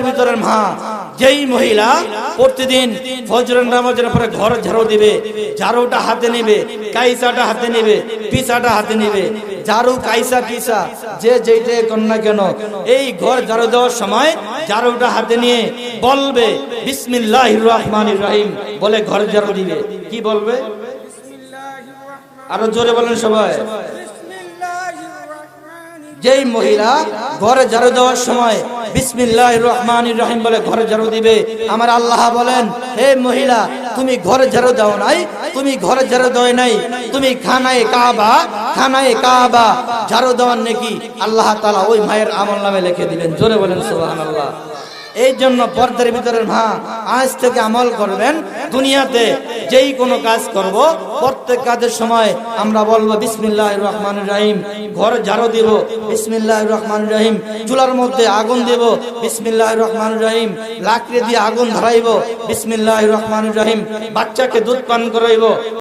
ভিতরের মা, যেই মহিলা প্রতিদিন ফজরের নামাজের পরে ঘর ঝাড়ু দিবে, ঝাড়ুটা হাতে নেবে, কাইসাটা হাতে নেবে, পিসাটা হাতে নেবে, ঝাড়ু কাইসা পিসা যে যেইটাই কর না কেন, এই ঘর ঝাড়ু দেওয়ার সময় ঝাড়ুটা হাতে নিয়ে বলবে বিসমিল্লাহির রহমানির রহিম বলে ঘর ঝাড়ু দিবে। কি বলবে? আরো জোরে বলেন সবাই। যেই মহিলা ঘরে ঝাড়ু দেওয়ার সময় বিসমিল্লাহির রহমানির রহিম বলে ঘরে ঝাড়ু দিবে, আমার আল্লাহ বলেন, হে মহিলা, তুমি ঘরে ঝাড়ু দাও নাই, তুমি ঘরে ঝাড়ু দাও নাই, তুমি খানায়ে কাবা ঝাড়ু দেওয়ার নাকি আল্লাহ তাআলা ওই মায়ের আমলনামে লিখে দিবেন। জোরে বলেন সুবহানাল্লাহ। এই জন্য পর্দার ভিতরের মা, আজ থেকে আমল করবেন, দুনিয়াতে যেই কোনো কাজ করব প্রত্যেক কাজের সময় আমরা বলবো বিসমিল্লাহির রহমানির রহিম। ঘর ঝাড়ু দিব, বিসমিল্লাহির রহমানির রহিম। চুলার মধ্যে আগুন দেব, বিসমিল্লাহির রহমানির রহিম। লাকড়ি দিয়ে আগুন ধরাইব, বিসমিল্লাহির রহমানির রহিম। বাচ্চাকে দুধ পান করাইব,